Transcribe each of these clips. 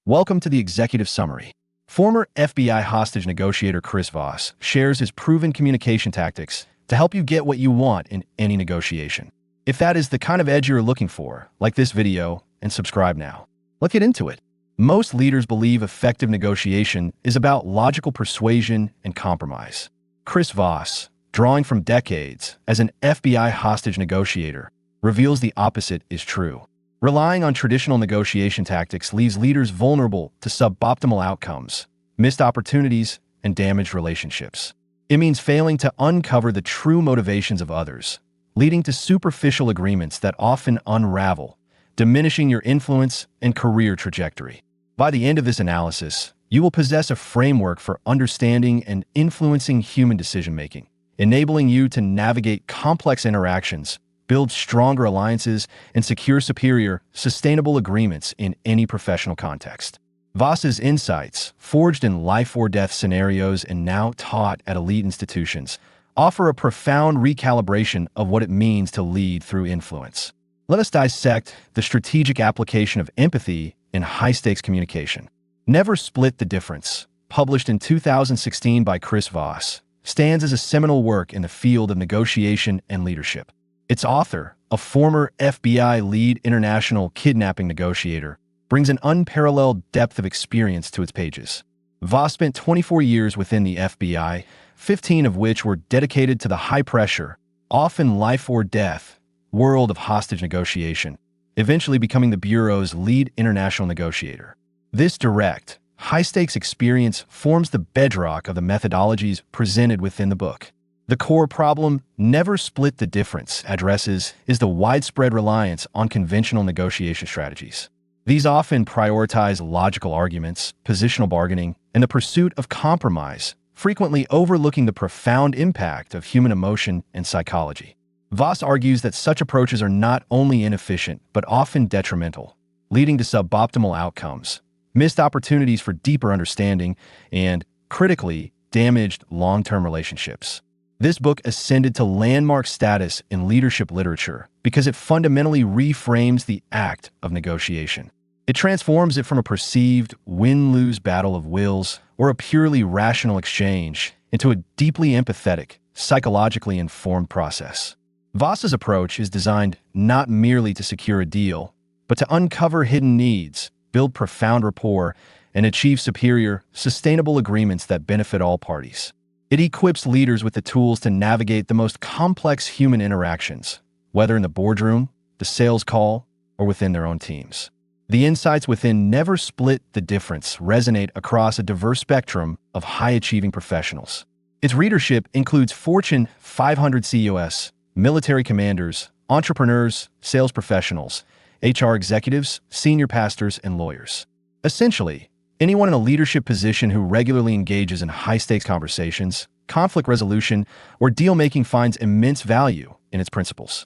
Welcome to the executive summary. Former FBI hostage negotiator Chris Voss shares his proven communication tactics to help you get what you want in any negotiation. If that is the kind of edge you're looking for, like this video and subscribe now. Let's get into it. Most leaders believe effective negotiation is about logical persuasion and compromise. Chris Voss, drawing from decades as an FBI hostage negotiator, reveals the opposite is true. Relying on traditional negotiation tactics leaves leaders vulnerable to suboptimal outcomes, missed opportunities, and damaged relationships. It means failing to uncover the true motivations of others, leading to superficial agreements that often unravel, diminishing your influence and career trajectory. By the end of this analysis, you will possess a framework for understanding and influencing human decision-making, enabling you to navigate complex interactions, build stronger alliances, and secure superior, sustainable agreements in any professional context. Voss's insights, forged in life-or-death scenarios and now taught at elite institutions, offer a profound recalibration of what it means to lead through influence. Let us dissect the strategic application of empathy in high-stakes communication. Never Split the Difference, published in 2016 by Chris Voss, stands as a seminal work in the field of negotiation and leadership. Its author, a former FBI lead international kidnapping negotiator, brings an unparalleled depth of experience to its pages. Voss spent 24 years within the FBI, 15 of which were dedicated to the high-pressure, often life-or-death, world of hostage negotiation, eventually becoming the Bureau's lead international negotiator. This direct, high-stakes experience forms the bedrock of the methodologies presented within the book. The core problem Never Split the Difference addresses is the widespread reliance on conventional negotiation strategies. These often prioritize logical arguments, positional bargaining, and the pursuit of compromise, frequently overlooking the profound impact of human emotion and psychology. Voss argues that such approaches are not only inefficient but often detrimental, leading to suboptimal outcomes, missed opportunities for deeper understanding, and, critically, damaged long-term relationships. This book ascended to landmark status in leadership literature because it fundamentally reframes the act of negotiation. It transforms it from a perceived win-lose battle of wills or a purely rational exchange into a deeply empathetic, psychologically informed process. Voss's approach is designed not merely to secure a deal, but to uncover hidden needs, build profound rapport, and achieve superior, sustainable agreements that benefit all parties. It equips leaders with the tools to navigate the most complex human interactions, whether in the boardroom, the sales call, or within their own teams. The insights within Never Split the Difference resonate across a diverse spectrum of high-achieving professionals. Its readership includes Fortune 500 CEOs, military commanders, entrepreneurs, sales professionals, HR executives, senior pastors, and lawyers. Essentially, anyone in a leadership position who regularly engages in high-stakes conversations, conflict resolution, or deal-making finds immense value in its principles.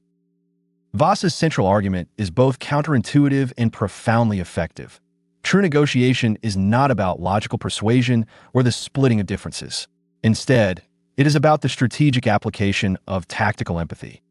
Voss's central argument is both counterintuitive and profoundly effective. True negotiation is not about logical persuasion or the splitting of differences. Instead, it is about the strategic application of tactical empathy.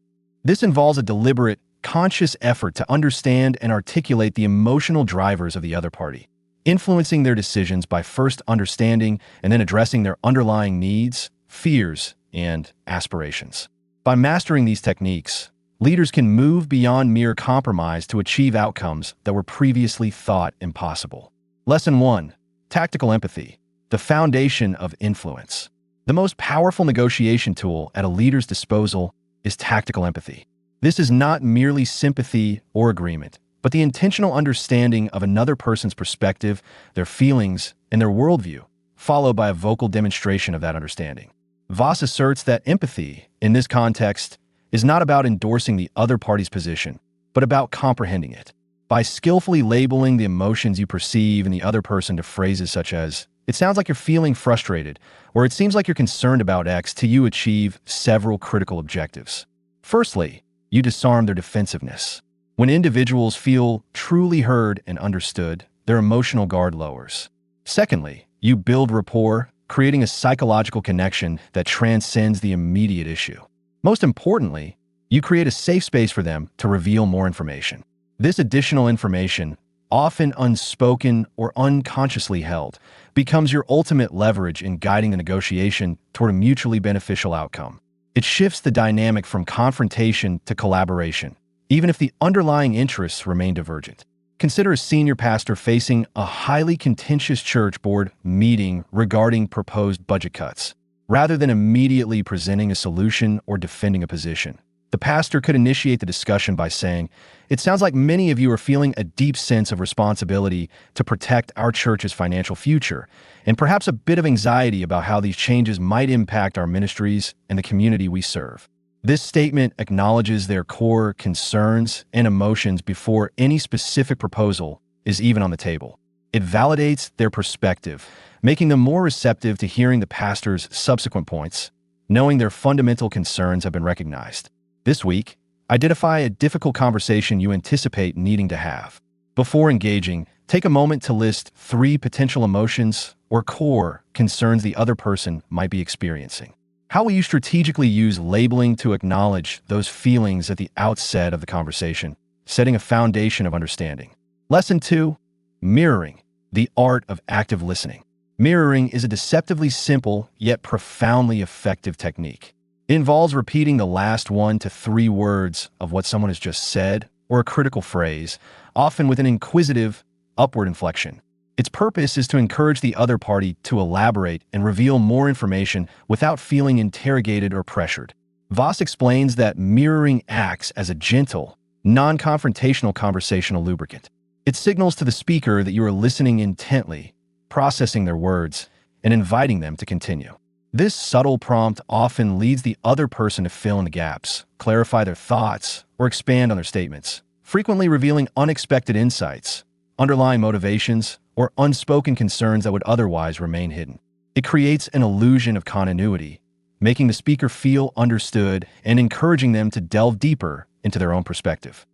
This involves a deliberate, conscious effort to understand and articulate the emotional drivers of the other party, influencing their decisions by first understanding and then addressing their underlying needs, fears, and aspirations. By mastering these techniques, leaders can move beyond mere compromise to achieve outcomes that were previously thought impossible. Lesson 1. Tactical empathy, the foundation of influence. The most powerful negotiation tool at a leader's disposal is tactical empathy. This is not merely sympathy or agreement, but the intentional understanding of another person's perspective, their feelings, and their worldview, followed by a vocal demonstration of that understanding. Voss asserts that empathy, in this context, is not about endorsing the other party's position, but about comprehending it. By skillfully labeling the emotions you perceive in the other person to phrases such as, "It sounds like you're feeling frustrated," or "It seems like you're concerned about X," till you achieve several critical objectives. Firstly, you disarm their defensiveness. When individuals feel truly heard and understood, their emotional guard lowers. Secondly, you build rapport, creating a psychological connection that transcends the immediate issue. Most importantly, you create a safe space for them to reveal more information. This additional information, often unspoken or unconsciously held, becomes your ultimate leverage in guiding the negotiation toward a mutually beneficial outcome. It shifts the dynamic from confrontation to collaboration, even if the underlying interests remain divergent. Consider a senior pastor facing a highly contentious church board meeting regarding proposed budget cuts. Rather than immediately presenting a solution or defending a position, the pastor could initiate the discussion by saying, "It sounds like many of you are feeling a deep sense of responsibility to protect our church's financial future, and perhaps a bit of anxiety about how these changes might impact our ministries and the community we serve." This statement acknowledges their core concerns and emotions before any specific proposal is even on the table. It validates their perspective, making them more receptive to hearing the pastor's subsequent points, knowing their fundamental concerns have been recognized. This week, identify a difficult conversation you anticipate needing to have. Before engaging, take a moment to list 3 potential emotions or core concerns the other person might be experiencing. How will you strategically use labeling to acknowledge those feelings at the outset of the conversation, setting a foundation of understanding? Lesson 2, mirroring, the art of active listening. Mirroring is a deceptively simple yet profoundly effective technique. It involves repeating the last 1 to 3 words of what someone has just said or a critical phrase, often with an inquisitive, upward inflection. Its purpose is to encourage the other party to elaborate and reveal more information without feeling interrogated or pressured. Voss explains that mirroring acts as a gentle, non-confrontational conversational lubricant. It signals to the speaker that you are listening intently, processing their words, and inviting them to continue. This subtle prompt often leads the other person to fill in the gaps, clarify their thoughts, or expand on their statements, frequently revealing unexpected insights, underlying motivations, or unspoken concerns that would otherwise remain hidden. It creates an illusion of continuity, making the speaker feel understood and encouraging them to delve deeper into their own perspective.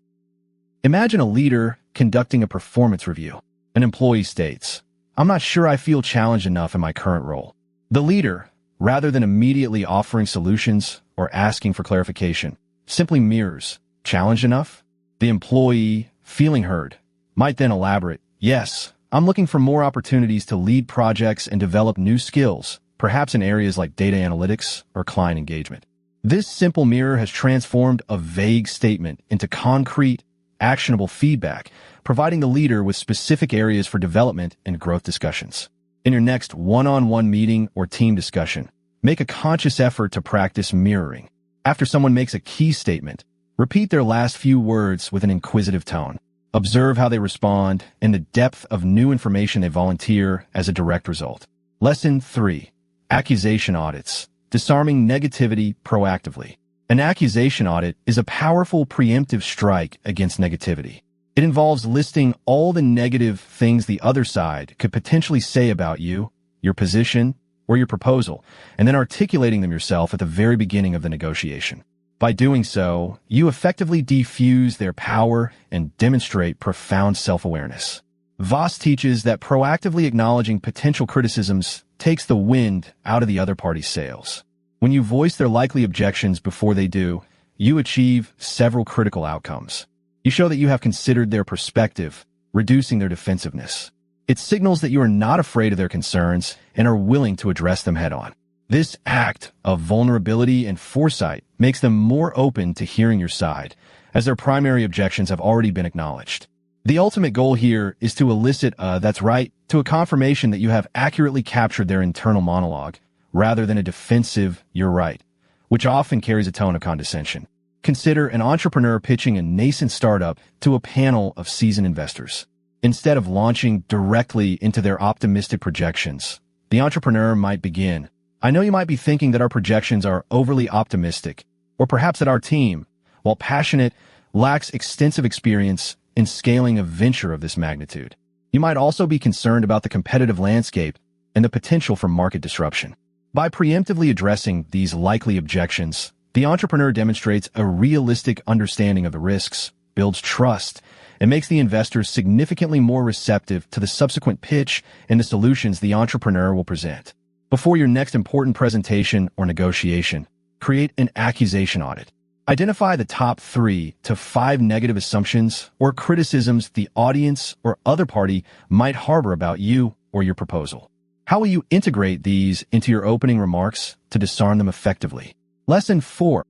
Imagine a leader conducting a performance review. An employee states, "I'm not sure I feel challenged enough in my current role." The leader, rather than immediately offering solutions or asking for clarification, simply mirrors, "Challenged enough?" The employee, feeling heard, might then elaborate, "Yes, I'm looking for more opportunities to lead projects and develop new skills, perhaps in areas like data analytics or client engagement." This simple mirror has transformed a vague statement into concrete, actionable feedback, providing the leader with specific areas for development and growth discussions. In your next one-on-one meeting or team discussion, make a conscious effort to practice mirroring. After someone makes a key statement, repeat their last few words with an inquisitive tone. Observe how they respond and the depth of new information they volunteer as a direct result. Lesson 3, accusation audits, disarming negativity proactively. An accusation audit is a powerful preemptive strike against negativity. It involves listing all the negative things the other side could potentially say about you, your position, or your proposal, and then articulating them yourself at the very beginning of the negotiation. By doing so, you effectively defuse their power and demonstrate profound self-awareness. Voss teaches that proactively acknowledging potential criticisms takes the wind out of the other party's sails. When you voice their likely objections before they do, you achieve several critical outcomes. You show that you have considered their perspective, reducing their defensiveness. It signals that you are not afraid of their concerns and are willing to address them head-on. This act of vulnerability and foresight makes them more open to hearing your side, as their primary objections have already been acknowledged. The ultimate goal here is to elicit "that's right" to a confirmation that you have accurately captured their internal monologue, rather than a defensive "you're right," which often carries a tone of condescension. Consider an entrepreneur pitching a nascent startup to a panel of seasoned investors. Instead of launching directly into their optimistic projections, the entrepreneur might begin, "I know you might be thinking that our projections are overly optimistic, or perhaps that our team, while passionate, lacks extensive experience in scaling a venture of this magnitude. You might also be concerned about the competitive landscape and the potential for market disruption." By preemptively addressing these likely objections, the entrepreneur demonstrates a realistic understanding of the risks, builds trust, and makes the investors significantly more receptive to the subsequent pitch and the solutions the entrepreneur will present. Before your next important presentation or negotiation, create an accusation audit. Identify the top 3 to 5 negative assumptions or criticisms the audience or other party might harbor about you or your proposal. How will you integrate these into your opening remarks to disarm them effectively? Lesson 4.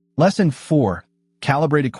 Calibrated